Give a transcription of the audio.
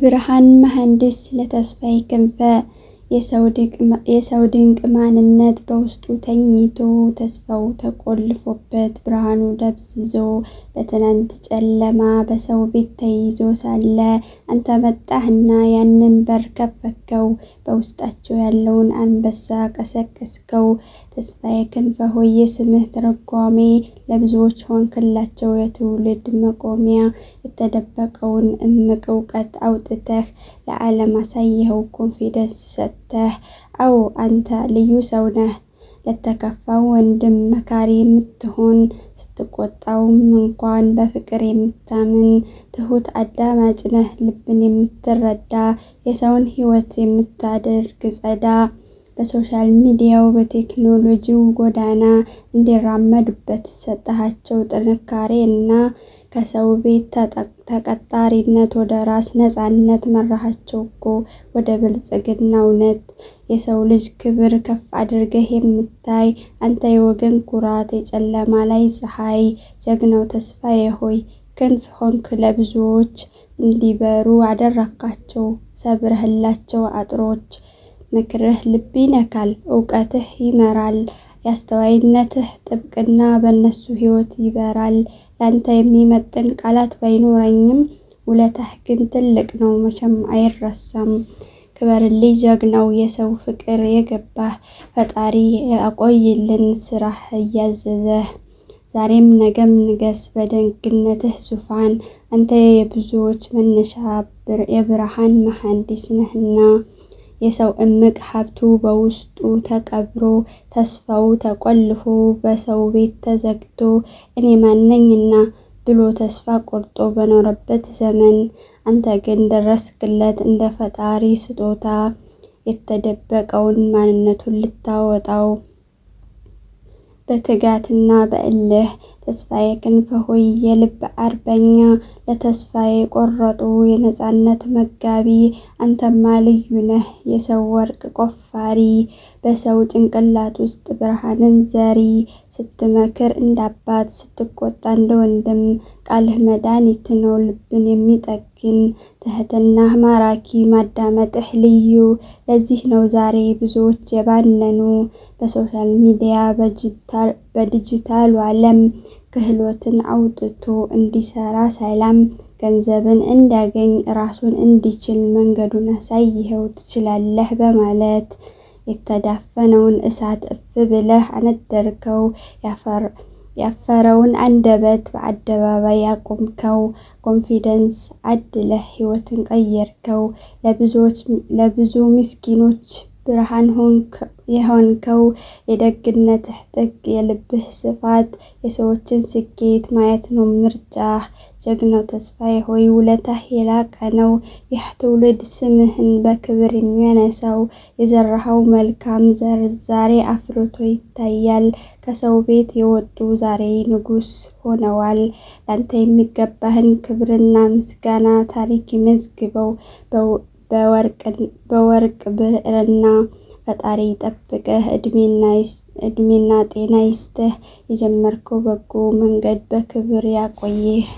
የብርሃን መሐንዲስ ለተስፋዬ ክንፈ የሰው ድንቅ ማንነት በውስጡ ተኝቶ ተስፋው ተቆልፎበት ብርሃኑ ደብዝዞ በትናንት ጨለማ በሰው ቤት ተይዞ ሳለ አንተ መጣህና ያንን በር ከፈትከው፣ በውስጣቸው ያለውን አንበሳ ቀሰቀስከው። ተስፋዬ ክንፈ ሆይ የስምህ ትርጓሜ ለብዙዎች ሆንክላቸው የትውልድ መቆሚያ። የተደበቀውን እምቅ እውቀት አውጥተህ ለዓለም አሳየኸው ኮንፊደንስ ሰጥተህ። አዎ አንተ ልዩ ሰው ነህ፣ ለተከፋው ወንድም መካሪ የምትሆን፣ ስትቆጣውም እንኳን በፍቅር የምታምን ትሁት አዳማጭ ነህ፣ ልብን የምትረዳ የሰውን ሕይወት የምታደርግ ጸዳ። በሶሻል ሚዲያው በቴክኖሎጂው ጎዳና እንዲራመዱበት ሰጠሃቸው ጥንካሬ እና ከሰው ቤት ተቀጣሪነት ወደ ራስ ነፃነት መራሃቸው እኮ ወደ ብልጽግና እውነት። የሰው ልጅ ክብር ከፍ አድርገህ የምታይ አንተ የወገን ኩራት የጨለማ ላይ ፀሐይ። ጀግናው ተስፋዬ ሆይ ክንፍ ሆንክ ለብዙዎች እንዲበሩ አደረካቸው ሰብረህላቸው አጥሮች። ምክርህ ልብ ይነካል እውቀትህ ይመራል፣ የአስተዋይነትህ ጥብቅና በእነሱ ሕይወት ይበራል። ላንተ የሚመጥን ቃላት ባይኖረኝም ውለታህ ግን ትልቅ ነው መቼም አይረሳም። ክበርልኝ ጀግናው የሰው ፍቅር የገባህ፣ ፈጣሪ ያቆይልን ስራህ እያዘዘህ። ዛሬም ነገም ንገስ በደግነትህ ዙፋን፣ አንተ የብዙዎች መነሻ የብርሃን መሐንዲስ ነህና። የሰው እምቅ ሀብቱ በውስጡ ተቀብሮ ተስፋው ተቆልፎ በሰው ቤት ተዘግቶ እኔ ማነኝና ብሎ ተስፋ ቆርጦ በኖረበት ዘመን አንተ ግን ደረስክለት እንደ ፈጣሪ ስጦታ የተደበቀውን ማንነቱን ልታወጣው በትጋትና በእልህ። ተስፋዬ ክንፈ ሆይ የልብ አርበኛ ለተስፋዬ ቆረጡ የነፃነት መጋቢ፣ አንተማ ልዩ ነህ የሰው ወርቅ ቆፋሪ፣ በሰው ጭንቅላት ውስጥ ብርሃንን ዘሪ። ስትመክር እንዳባት ስትቆጣ እንደ ወንድም ቃልህ መድኃኒት ነው ልብን የሚጠግን። ትህትናህ ማራኪ ማዳመጥህ ልዩ፣ ለዚህ ነው ዛሬ ብዙዎች የባነኑ። በሶሻል ሚዲያ በዲጂታሉ ዓለም ክህሎትን አውጥቶ እንዲሰራ ሰላም፣ ገንዘብን እንዲያገኝ ራሱን እንዲችል መንገዱን አሳይኸው ትችላለህ በማለት የተዳፈነውን እሳት እፍ ብለህ አነደርከው። ያፈረውን አንደበት በአደባባይ ያቆምከው። ኮንፊደንስ አድለህ ሕይወትን ቀየርከው። ለብዙ ምስኪኖች ብርሃን የሆንከው። የደግነትህ ጥግ የልብህ ስፋት የሰዎችን ስኬት ማየት ነው ምርጫህ። ጀግናው ተስፋዬ ሆይ ውለታህ የላቀ ነው፣ ይህ ትውልድ ስምህን በክብር የሚያነሳው። የዘራኸው መልካም ዘር ዛሬ አፍርቶ ይታያል፣ ከሰው ቤት የወጡ ዛሬ ንጉሥ ሆነዋል። ላንተ የሚገባህን ክብርና ምስጋና ታሪክ ይመዝግበው በወርቅ ብዕርና። ፈጣሪ ይጠብቅህ እድሜና ጤና ይስጥህ፣ የጀመርከው በጎ መንገድ በክብር ያቆይህ።